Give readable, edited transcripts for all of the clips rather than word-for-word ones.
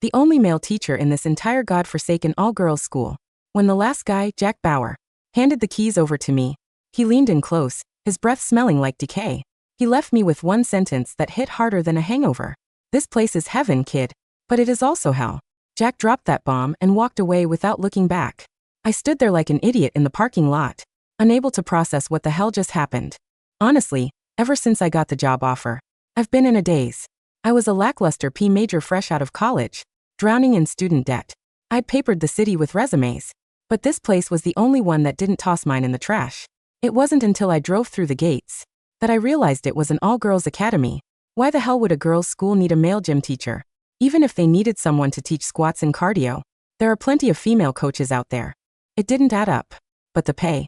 the only male teacher in this entire godforsaken all-girls school. When the last guy, Jack Bauer, handed the keys over to me, he leaned in close, his breath smelling like decay. He left me with one sentence that hit harder than a hangover. "This place is heaven, kid. But it is also hell." Jack dropped that bomb and walked away without looking back. I stood there like an idiot in the parking lot, unable to process what the hell just happened. Honestly, ever since I got the job offer, I've been in a daze. I was a lackluster P major fresh out of college, drowning in student debt. I'd papered the city with resumes, but this place was the only one that didn't toss mine in the trash. It wasn't until I drove through the gates that I realized it was an all-girls academy. Why the hell would a girls' school need a male gym teacher? Even if they needed someone to teach squats and cardio, there are plenty of female coaches out there. It didn't add up. But the pay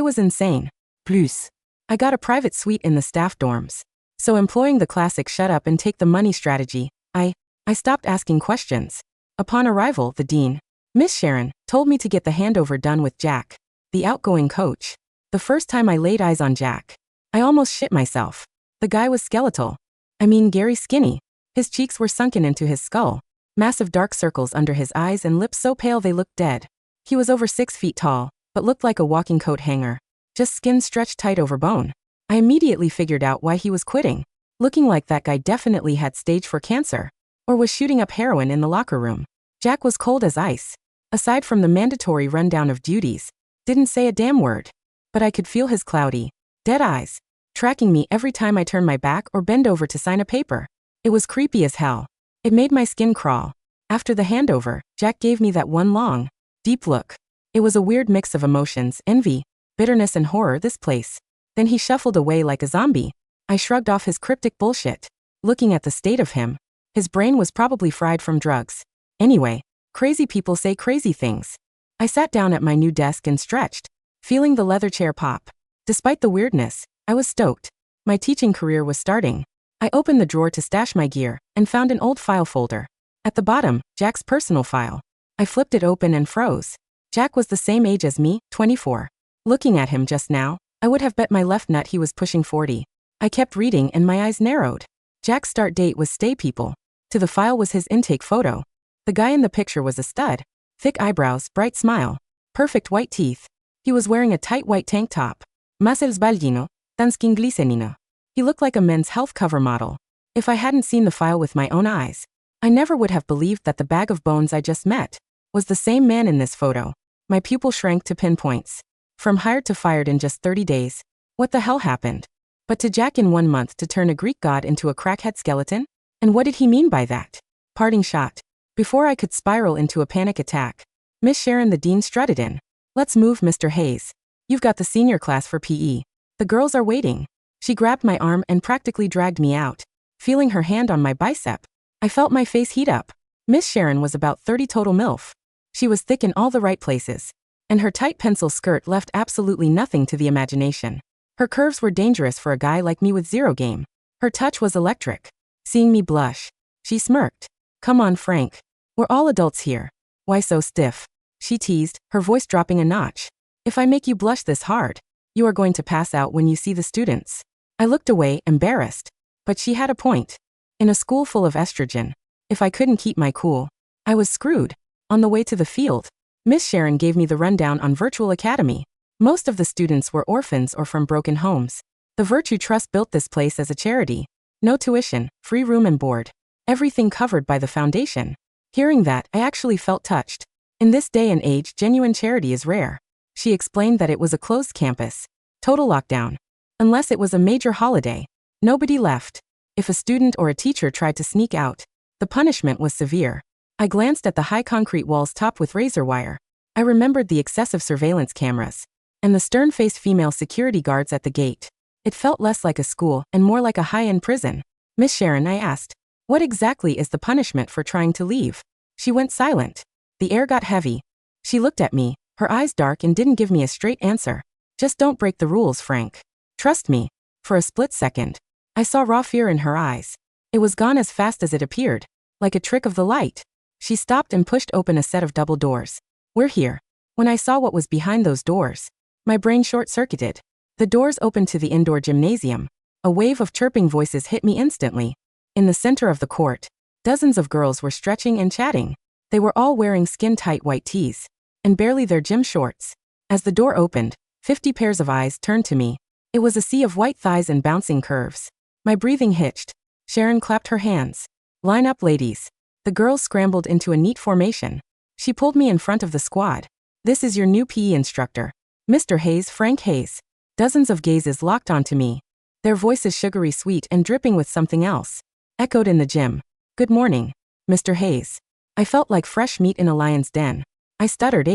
was insane. Plus, I got a private suite in the staff dorms. So employing the classic shut up and take the money strategy, I stopped asking questions. Upon arrival, the dean, Miss Sharon, told me to get the handover done with Jack, the outgoing coach. The first time I laid eyes on Jack, I almost shit myself. The guy was skeletal. I mean Gary skinny. His cheeks were sunken into his skull, massive dark circles under his eyes and lips so pale they looked dead. He was over 6 feet tall, but looked like a walking coat hanger, just skin stretched tight over bone. I immediately figured out why he was quitting. Looking like that guy definitely had stage 4 cancer, or was shooting up heroin in the locker room. Jack was cold as ice. Aside from the mandatory rundown of duties, didn't say a damn word. But I could feel his cloudy, dead eyes, tracking me every time I turned my back or bend over to sign a paper. It was creepy as hell. It made my skin crawl. After the handover, Jack gave me that one long, deep look. It was a weird mix of emotions, envy, bitterness and horror. This place. Then he shuffled away like a zombie. I shrugged off his cryptic bullshit. Looking at the state of him, his brain was probably fried from drugs. Anyway, crazy people say crazy things. I sat down at my new desk and stretched, feeling the leather chair pop. Despite the weirdness, I was stoked. My teaching career was starting. I opened the drawer to stash my gear and found an old file folder. At the bottom, Jack's personal file. I flipped it open and froze. Jack was the same age as me, 24. Looking at him just now, I would have bet my left nut he was pushing 40. I kept reading and my eyes narrowed. Jack's start date was stay people. To the file was his intake photo. The guy in the picture was a stud. Thick eyebrows, bright smile, perfect white teeth. He was wearing a tight white tank top. Mas el sbaglino, tan skinglicenino. He looked like a men's health cover model. If I hadn't seen the file with my own eyes, I never would have believed that the bag of bones I just met was the same man in this photo. My pupil shrank to pinpoints. From hired to fired in just 30 days. What the hell happened? But to Jack in 1 month to turn a Greek god into a crackhead skeleton? And what did he mean by that? Parting shot. Before I could spiral into a panic attack, Miss Sharon the dean strutted in. "Let's move, Mr. Hayes. You've got the senior class for PE. The girls are waiting." She grabbed my arm and practically dragged me out. Feeling her hand on my bicep, I felt my face heat up. Miss Sharon was about 30 total MILF. She was thick in all the right places, and her tight pencil skirt left absolutely nothing to the imagination. Her curves were dangerous for a guy like me with zero game. Her touch was electric. Seeing me blush, she smirked. "Come on, Frank. We're all adults here. Why so stiff?" she teased, her voice dropping a notch. "If I make you blush this hard, you are going to pass out when you see the students." I looked away, embarrassed. But she had a point. In a school full of estrogen, if I couldn't keep my cool, I was screwed. On the way to the field, Miss Sharon gave me the rundown on Virtual Academy. Most of the students were orphans or from broken homes. The Virtue Trust built this place as a charity. No tuition, free room and board. Everything covered by the foundation. Hearing that, I actually felt touched. In this day and age, genuine charity is rare. She explained that it was a closed campus. Total lockdown. Unless it was a major holiday, nobody left. If a student or a teacher tried to sneak out, the punishment was severe. I glanced at the high concrete walls topped with razor wire. I remembered the excessive surveillance cameras and the stern-faced female security guards at the gate. It felt less like a school and more like a high-end prison. "Miss Sharon," I asked, "what exactly is the punishment for trying to leave?" She went silent. The air got heavy. She looked at me, her eyes dark, and didn't give me a straight answer. "Just don't break the rules, Frank. Trust me." For a split second, I saw raw fear in her eyes. It was gone as fast as it appeared, like a trick of the light. She stopped and pushed open a set of double doors. "We're here." When I saw what was behind those doors, my brain short-circuited. The doors opened to the indoor gymnasium. A wave of chirping voices hit me instantly. In the center of the court, Dozens of girls were stretching and chatting. They were all wearing skin-tight white tees and barely their gym shorts. As the door opened, 50 pairs of eyes turned to me. It was a sea of white thighs and bouncing curves. My breathing hitched. Sharon clapped her hands. "Line up, ladies." The girls scrambled into a neat formation. She pulled me in front of the squad. "This is your new PE instructor, Mr. Hayes, Frank Hayes." Dozens of gazes locked onto me. Their voices sugary sweet and dripping with something else. Echoed in the gym. "Good morning, Mr. Hayes." I felt like fresh meat in a lion's den. I stuttered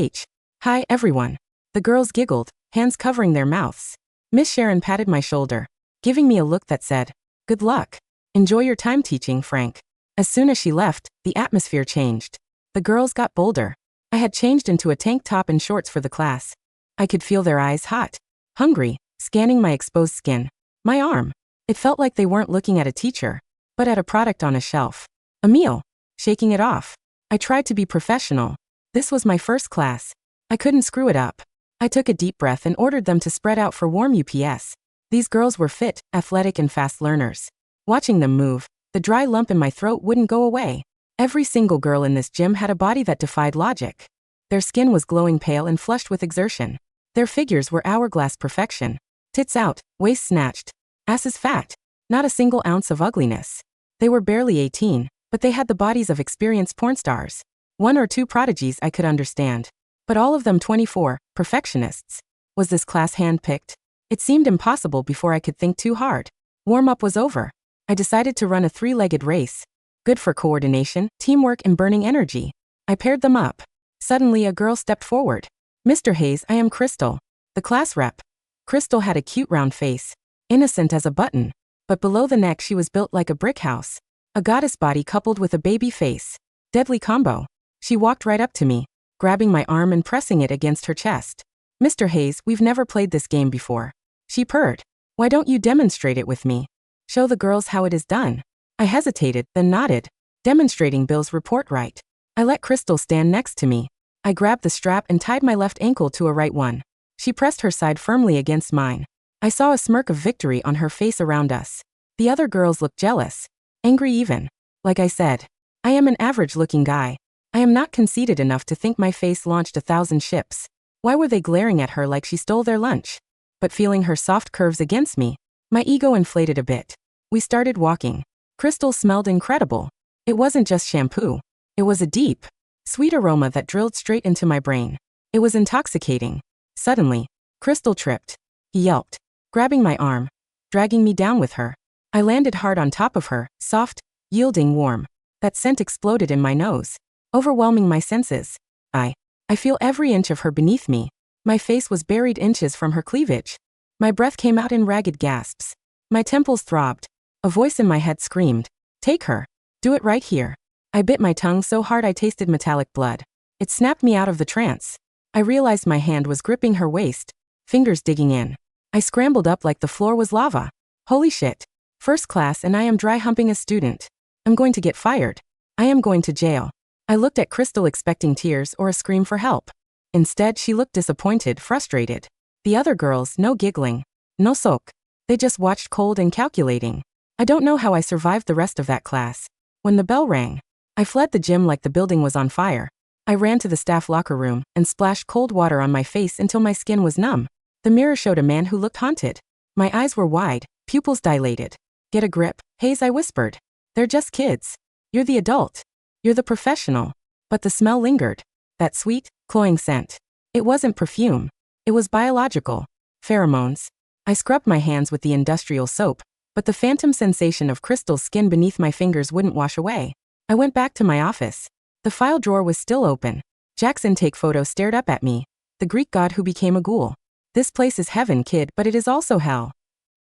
"Hi, everyone." The girls giggled, hands covering their mouths. Miss Sharon patted my shoulder, giving me a look that said, "Good luck. Enjoy your time teaching, Frank." As soon as she left, the atmosphere changed. The girls got bolder. I had changed into a tank top and shorts for the class. I could feel their eyes hot, hungry, scanning my exposed skin. My arm. It felt like they weren't looking at a teacher, but at a product on a shelf. A meal. Shaking it off. I tried to be professional. This was my first class. I couldn't screw it up. I took a deep breath and ordered them to spread out for warm UPS. These girls were fit, athletic, and fast learners. Watching them move, the dry lump in my throat wouldn't go away. Every single girl in this gym had a body that defied logic. Their skin was glowing pale and flushed with exertion. Their figures were hourglass perfection. Tits out, waist snatched, asses fat. Not a single ounce of ugliness. They were barely 18, but they had the bodies of experienced porn stars. One or two prodigies I could understand. But all of them 24, perfectionists. Was this class handpicked? It seemed impossible before I could think too hard. Warm-up was over. I decided to run a 3-legged race. Good for coordination, teamwork, and burning energy. I paired them up. Suddenly a girl stepped forward. "Mr. Hayes, I am Crystal, the class rep." Crystal had a cute round face, innocent as a button. But below the neck she was built like a brick house. A goddess body coupled with a baby face. Deadly combo. She walked right up to me, grabbing my arm and pressing it against her chest. "Mr. Hayes, we've never played this game before." She purred. "Why don't you demonstrate it with me? Show the girls how it is done." I hesitated, then nodded. Demonstrating Bill's report right. I let Crystal stand next to me. I grabbed the strap and tied my left ankle to a right one. She pressed her side firmly against mine. I saw a smirk of victory on her face around us. The other girls looked jealous. Angry even. Like I said, I am an average-looking guy. I am not conceited enough to think my face launched 1,000 ships. Why were they glaring at her like she stole their lunch? But feeling her soft curves against me, my ego inflated a bit. We started walking. Crystal smelled incredible. It wasn't just shampoo. It was a deep, sweet aroma that drilled straight into my brain. It was intoxicating. Suddenly, Crystal tripped. He yelped, grabbing my arm, dragging me down with her. I landed hard on top of her, soft, yielding, warm. That scent exploded in my nose, overwhelming my senses. I feel every inch of her beneath me. My face was buried inches from her cleavage. My breath came out in ragged gasps. My temples throbbed. A voice in my head screamed, "Take her. Do it right here." I bit my tongue so hard I tasted metallic blood. It snapped me out of the trance. I realized my hand was gripping her waist, fingers digging in. I scrambled up like the floor was lava. Holy shit. First class and I am dry humping a student. I'm going to get fired. I am going to jail. I looked at Crystal expecting tears or a scream for help. Instead, she looked disappointed, frustrated. The other girls, no giggling, no sulk. They just watched cold and calculating. I don't know how I survived the rest of that class. When the bell rang, I fled the gym like the building was on fire. I ran to the staff locker room and splashed cold water on my face until my skin was numb. The mirror showed a man who looked haunted. My eyes were wide, pupils dilated. "Get a grip, Hayes," I whispered. "They're just kids. You're the adult. You're the professional." But the smell lingered. That sweet, cloying scent. It wasn't perfume. It was biological. Pheromones. I scrubbed my hands with the industrial soap, but the phantom sensation of Crystal's skin beneath my fingers wouldn't wash away. I went back to my office. The file drawer was still open. Jack's intake photo stared up at me. The Greek god who became a ghoul. "This place is heaven, kid, but it is also hell."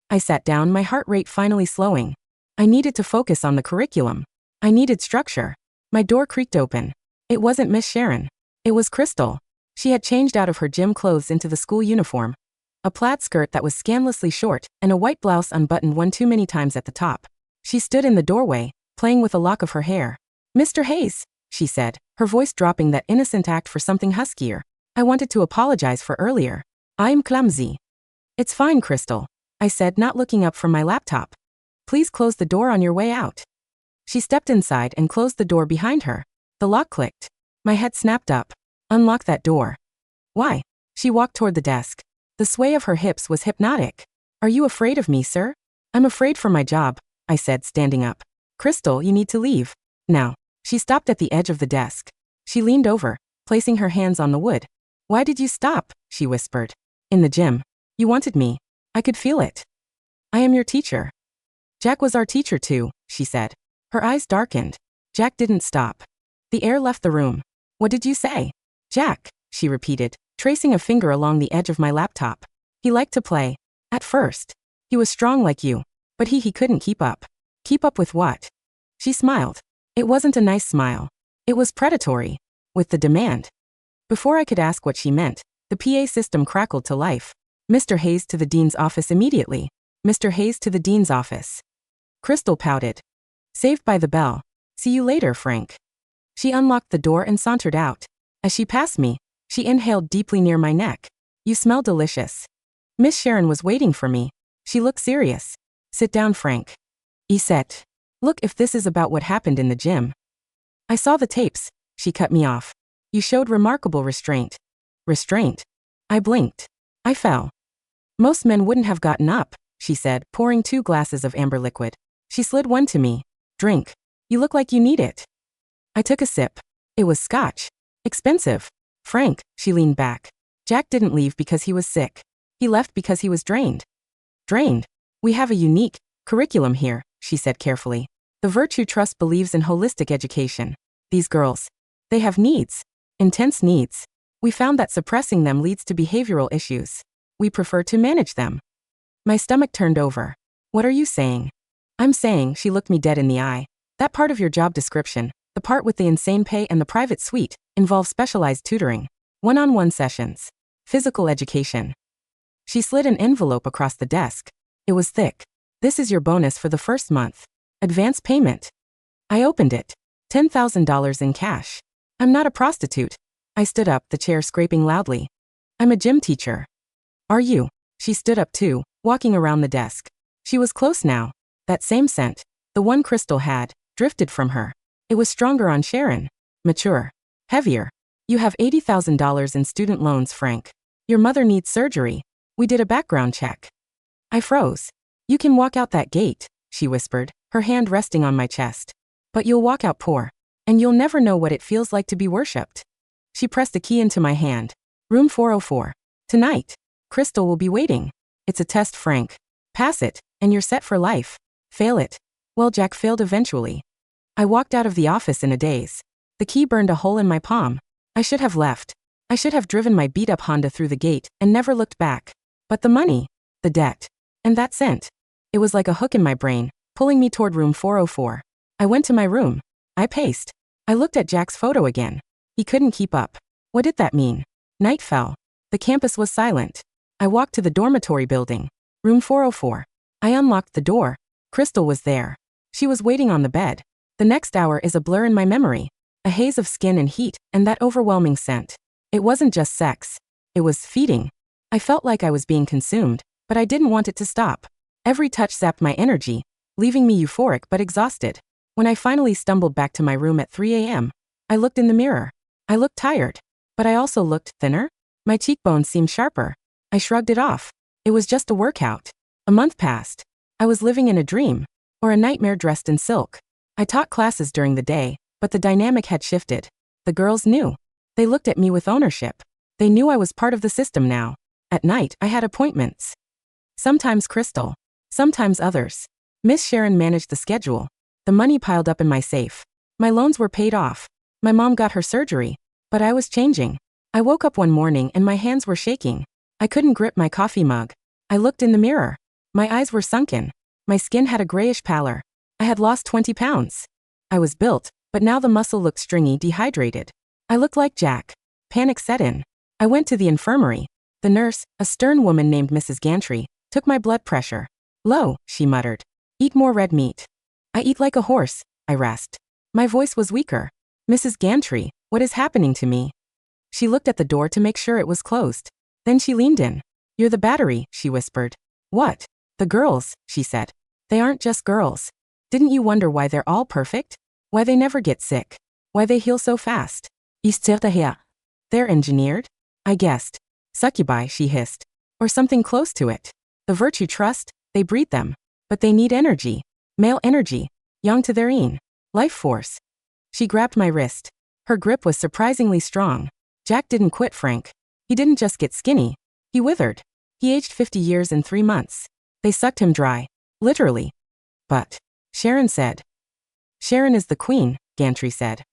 I sat down, my heart rate finally slowing. I needed to focus on the curriculum. I needed structure. My door creaked open. It wasn't Miss Sharon. It was Crystal. She had changed out of her gym clothes into the school uniform. A plaid skirt that was scandalously short, and a white blouse unbuttoned one too many times at the top. She stood in the doorway, playing with a lock of her hair. "Mr. Hayes," she said, her voice dropping that innocent act for something huskier. I wanted to apologize for earlier. "I'm clumsy." "It's fine, Crystal," I said, not looking up from my laptop. "Please close the door on your way out." She stepped inside and closed the door behind her. The lock clicked. My head snapped up. Unlock that door. Why? She walked toward the desk. The sway of her hips was hypnotic. Are you afraid of me, sir? I'm afraid for my job, I said, standing up. Crystal, you need to leave. Now. She stopped at the edge of the desk. She leaned over, placing her hands on the wood. Why did you stop? She whispered. In the gym. You wanted me. I could feel it. I am your teacher. Jack was our teacher too, she said. Her eyes darkened. Jack didn't stop. The air left the room. What did you say? Jack, she repeated, tracing a finger along the edge of my laptop. He liked to play. At first. He was strong like you. But he couldn't keep up. Keep up with what? She smiled. It wasn't a nice smile. It was predatory. With the demand. Before I could ask what she meant, the PA system crackled to life. Mr. Hayes to the dean's office immediately. Mr. Hayes to the dean's office. Crystal pouted. Saved by the bell. See you later, Frank. She unlocked the door and sauntered out. As she passed me, she inhaled deeply near my neck. You smell delicious. Miss Sharon was waiting for me. She looked serious. Sit down, Frank. He said. Look, if this is about what happened in the gym. I saw the tapes. She cut me off. You showed remarkable restraint. Restraint? I blinked. I fell. Most men wouldn't have gotten up, she said, pouring 2 glasses of amber liquid. She slid one to me. Drink. You look like you need it. I took a sip. It was scotch. Expensive. Frank, she leaned back. Jack didn't leave because he was sick. He left because he was drained. Drained? We have a unique curriculum here, she said carefully. The Virtue Trust believes in holistic education. These girls. They have needs. Intense needs. We found that suppressing them leads to behavioral issues. We prefer to manage them. My stomach turned over. What are you saying? I'm saying, she looked me dead in the eye. That part of your job description, the part with the insane pay and the private suite, involves specialized tutoring. One-on-one sessions. Physical education. She slid an envelope across the desk. It was thick. This is your bonus for the first month. Advance payment. I opened it. $10,000 in cash. I'm not a prostitute. I stood up, the chair scraping loudly. I'm a gym teacher. Are you? She stood up too, walking around the desk. She was close now. That same scent, the one Crystal had, drifted from her. It was stronger on Sharon. Mature. Heavier. You have $80,000 in student loans, Frank. Your mother needs surgery. We did a background check. I froze. You can walk out that gate, she whispered, her hand resting on my chest. But you'll walk out poor. And you'll never know what it feels like to be worshipped. She pressed a key into my hand. Room 404. Tonight. Crystal will be waiting. It's a test, Frank. Pass it, and you're set for life. Fail it. Well, Jack failed eventually. I walked out of the office in a daze. The key burned a hole in my palm. I should have left. I should have driven my beat-up Honda through the gate and never looked back. But the money, the debt, and that scent. It was like a hook in my brain, pulling me toward room 404. I went to my room. I paced. I looked at Jack's photo again. He couldn't keep up. What did that mean? Night fell. The campus was silent. I walked to the dormitory building. Room 404. I unlocked the door. Crystal was there. She was waiting on the bed. The next hour is a blur in my memory. A haze of skin and heat, and that overwhelming scent. It wasn't just sex. It was feeding. I felt like I was being consumed, but I didn't want it to stop. Every touch zapped my energy, leaving me euphoric but exhausted. When I finally stumbled back to my room at 3 a.m., I looked in the mirror. I looked tired. But I also looked thinner. My cheekbones seemed sharper. I shrugged it off. It was just a workout. A month passed. I was living in a dream. Or a nightmare dressed in silk. I taught classes during the day, but the dynamic had shifted. The girls knew. They looked at me with ownership. They knew I was part of the system now. At night, I had appointments. Sometimes Crystal. Sometimes others. Miss Sharon managed the schedule. The money piled up in my safe. My loans were paid off. My mom got her surgery. But I was changing. I woke up one morning and my hands were shaking. I couldn't grip my coffee mug. I looked in the mirror. My eyes were sunken. My skin had a grayish pallor. I had lost 20 pounds. I was built, but now the muscle looked stringy, dehydrated. I looked like Jack. Panic set in. I went to the infirmary. The nurse, a stern woman named Mrs. Gantry, took my blood pressure. Low, she muttered. Eat more red meat. I eat like a horse, I rasped. My voice was weaker. Mrs. Gantry, what is happening to me? She looked at the door to make sure it was closed. Then she leaned in. You're the battery, she whispered. What? The girls, she said. They aren't just girls. Didn't you wonder why they're all perfect? Why they never get sick? Why they heal so fast? Is-decay.He. They're engineered? I guessed. Succubi, she hissed. Or something close to it. The virtue trust, they breed them. But they need energy. Male energy. Yang to their een. Life force. She grabbed my wrist. Her grip was surprisingly strong. Jack didn't quit, Frank. He didn't just get skinny. He withered. He aged 50 years in 3 months. They sucked him dry. Literally. But, Sharon said. Sharon is the queen, Gantry said.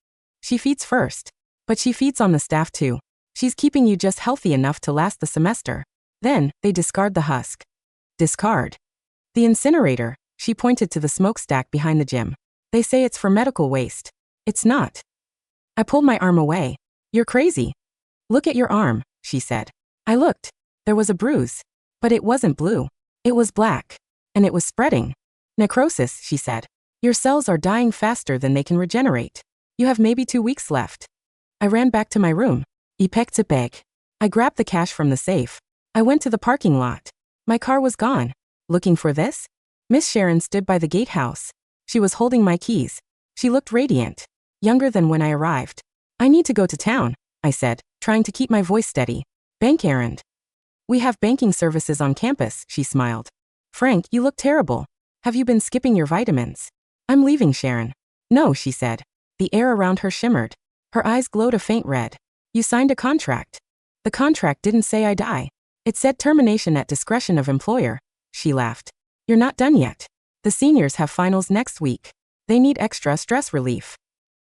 She feeds first. But she feeds on the staff too. She's keeping you just healthy enough to last the semester. Then, they discard the husk. Discard. The incinerator, she pointed to the smokestack behind the gym. They say it's for medical waste. It's not. I pulled my arm away. You're crazy. Look at your arm, she said. I looked. There was a bruise. But it wasn't blue. It was black. And it was spreading. Necrosis, she said. Your cells are dying faster than they can regenerate. You have maybe 2 weeks left. I ran back to my room. Ipek. I grabbed the cash from the safe. I went to the parking lot. My car was gone. Looking for this? Miss Sharon stood by the gatehouse. She was holding my keys. She looked radiant. Younger than when I arrived. I need to go to town, I said, trying to keep my voice steady. Bank errand. We have banking services on campus, she smiled. Frank, you look terrible. Have you been skipping your vitamins? I'm leaving, Sharon. No, she said. The air around her shimmered. Her eyes glowed a faint red. You signed a contract. The contract didn't say I die. It said termination at discretion of employer. She laughed. You're not done yet. The seniors have finals next week. They need extra stress relief.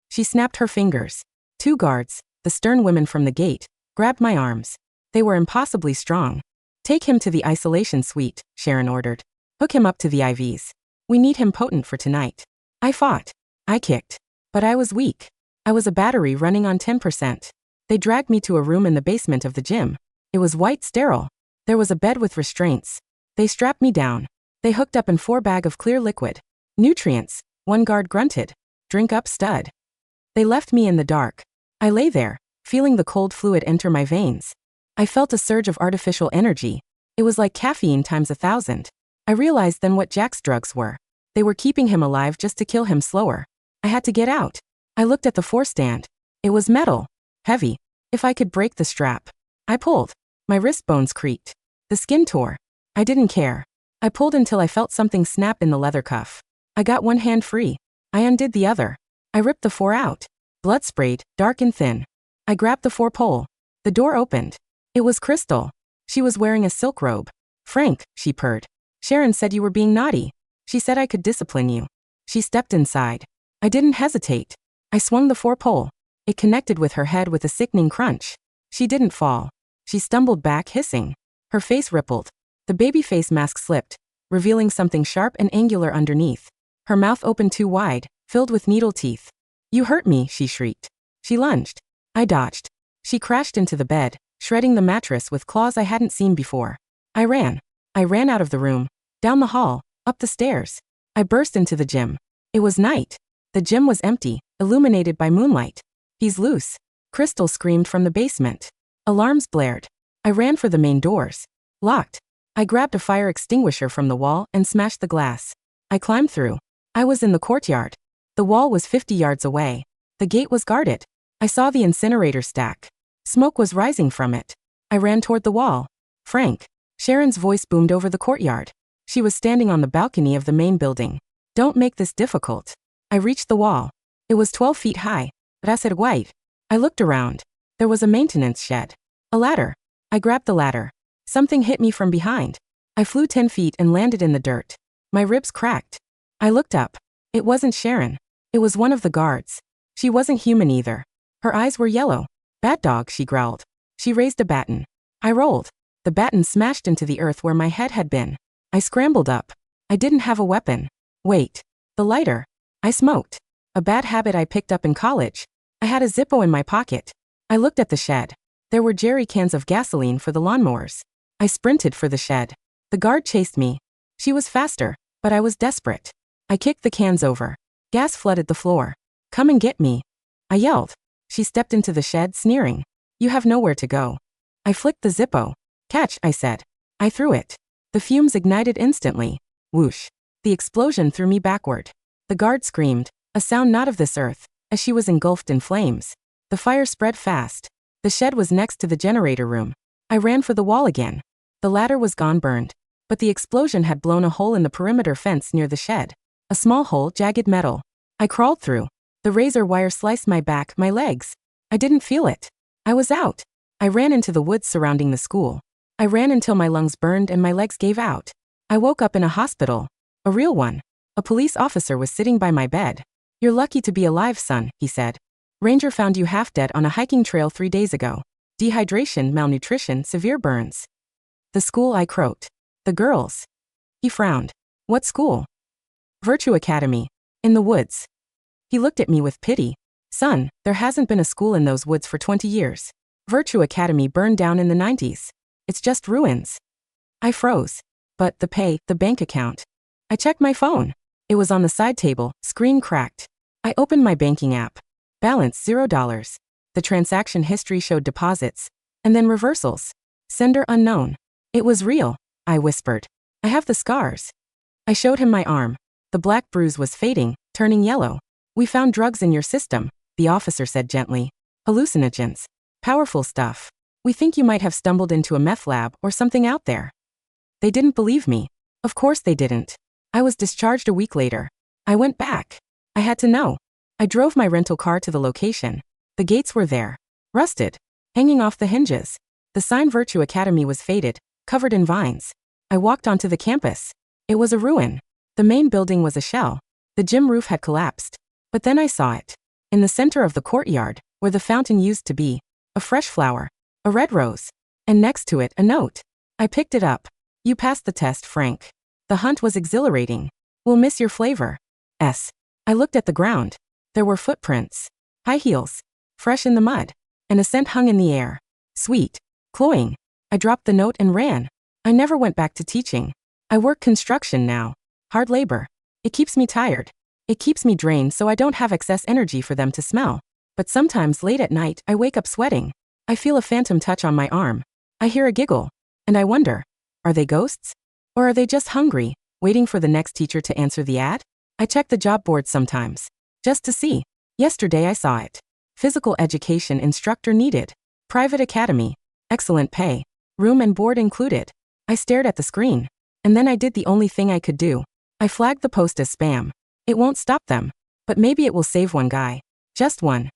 She snapped her fingers. 2 guards, the stern women from the gate, grabbed my arms. They were impossibly strong. Take him to the isolation suite, Sharon ordered. Hook him up to the IVs. We need him potent for tonight. I fought. I kicked. But I was weak. I was a battery running on 10%. They dragged me to a room in the basement of the gym. It was white sterile. There was a bed with restraints. They strapped me down. They hooked up in 4 bags of clear liquid. Nutrients, 1 guard grunted. Drink up, stud. They left me in the dark. I lay there, feeling the cold fluid enter my veins. I felt a surge of artificial energy. It was like caffeine times 1,000. I realized then what Jack's drugs were. They were keeping him alive just to kill him slower. I had to get out. I looked at the forestand. It was metal. Heavy. If I could break the strap. I pulled. My wrist bones creaked. The skin tore. I didn't care. I pulled until I felt something snap in the leather cuff. I got one hand free. I undid the other. I ripped the 4 out. Blood sprayed, dark and thin. I grabbed the 4 pole. The door opened. It was Crystal. She was wearing a silk robe. Frank, she purred. Sharon said you were being naughty. She said I could discipline you. She stepped inside. I didn't hesitate. I swung the 4 pole. It connected with her head with a sickening crunch. She didn't fall. She stumbled back, hissing. Her face rippled. The baby face mask slipped, revealing something sharp and angular underneath. Her mouth opened too wide, filled with needle teeth. You hurt me, she shrieked. She lunged. I dodged. She crashed into the bed, shredding the mattress with claws I hadn't seen before. I ran. I ran out of the room, down the hall, up the stairs. I burst into the gym. It was night. The gym was empty, illuminated by moonlight. He's loose. Crystal screamed from the basement. Alarms blared. I ran for the main doors. Locked. I grabbed a fire extinguisher from the wall and smashed the glass. I climbed through. I was in the courtyard. The wall was 50 yards away. The gate was guarded. I saw the incinerator stack. Smoke was rising from it. I ran toward the wall. Frank. Sharon's voice boomed over the courtyard. She was standing on the balcony of the main building. Don't make this difficult. I reached the wall. It was 12 feet high. Racer white. I looked around. There was a maintenance shed. A ladder. I grabbed the ladder. Something hit me from behind. I flew 10 feet and landed in the dirt. My ribs cracked. I looked up. It wasn't Sharon. It was one of the guards. She wasn't human either. Her eyes were yellow. Bat dog, she growled. She raised a baton. I rolled. The baton smashed into the earth where my head had been. I scrambled up. I didn't have a weapon. Wait. The lighter. I smoked. A bad habit I picked up in college. I had a Zippo in my pocket. I looked at the shed. There were jerry cans of gasoline for the lawnmowers. I sprinted for the shed. The guard chased me. She was faster, but I was desperate. I kicked the cans over. Gas flooded the floor. Come and get me. I yelled. She stepped into the shed, sneering. You have nowhere to go. I flicked the Zippo. Catch, I said. I threw it. The fumes ignited instantly. Whoosh. The explosion threw me backward. The guard screamed, a sound not of this earth, as she was engulfed in flames. The fire spread fast. The shed was next to the generator room. I ran for the wall again. The ladder was gone burned. But the explosion had blown a hole in the perimeter fence near the shed. A small hole, jagged metal. I crawled through. The razor wire sliced my back, my legs. I didn't feel it. I was out. I ran into the woods surrounding the school. I ran until my lungs burned and my legs gave out. I woke up in a hospital. A real one. A police officer was sitting by my bed. "You're lucky to be alive, son," he said. "Ranger found you half dead on a hiking trail 3 days ago. Dehydration, malnutrition, severe burns." "The school," I croaked. "The girls." He frowned. "What school?" "Virtue Academy. In the woods." He looked at me with pity. "Son, there hasn't been a school in those woods for 20 years. Virtue Academy burned down in the 90s. It's just ruins." I froze. "But the pay, the bank account." I checked my phone. It was on the side table, screen cracked. I opened my banking app. Balance $0. The transaction history showed deposits. And then reversals. Sender unknown. "It was real," I whispered. "I have the scars." I showed him my arm. The black bruise was fading, turning yellow. "We found drugs in your system," the officer said gently. "Hallucinogens. Powerful stuff. We think you might have stumbled into a meth lab or something out there." They didn't believe me. Of course they didn't. I was discharged a week later. I went back. I had to know. I drove my rental car to the location. The gates were there. Rusted. Hanging off the hinges. The sign Virtue Academy was faded, covered in vines. I walked onto the campus. It was a ruin. The main building was a shell. The gym roof had collapsed. But then I saw it. In the center of the courtyard, where the fountain used to be, a fresh flower. A red rose. And next to it, a note. I picked it up. "You passed the test, Frank. The hunt was exhilarating. We'll miss your flavor. S." I looked at the ground. There were footprints. High heels. Fresh in the mud. And a scent hung in the air. Sweet. Cloying. I dropped the note and ran. I never went back to teaching. I work construction now. Hard labor. It keeps me tired. It keeps me drained so I don't have excess energy for them to smell. But sometimes late at night I wake up sweating. I feel a phantom touch on my arm. I hear a giggle. And I wonder, are they ghosts? Or are they just hungry, waiting for the next teacher to answer the ad? I check the job board sometimes. Just to see. Yesterday I saw it. Physical education instructor needed. Private academy. Excellent pay. Room and board included. I stared at the screen. And then I did the only thing I could do. I flagged the post as spam. It won't stop them. But maybe it will save one guy. Just one.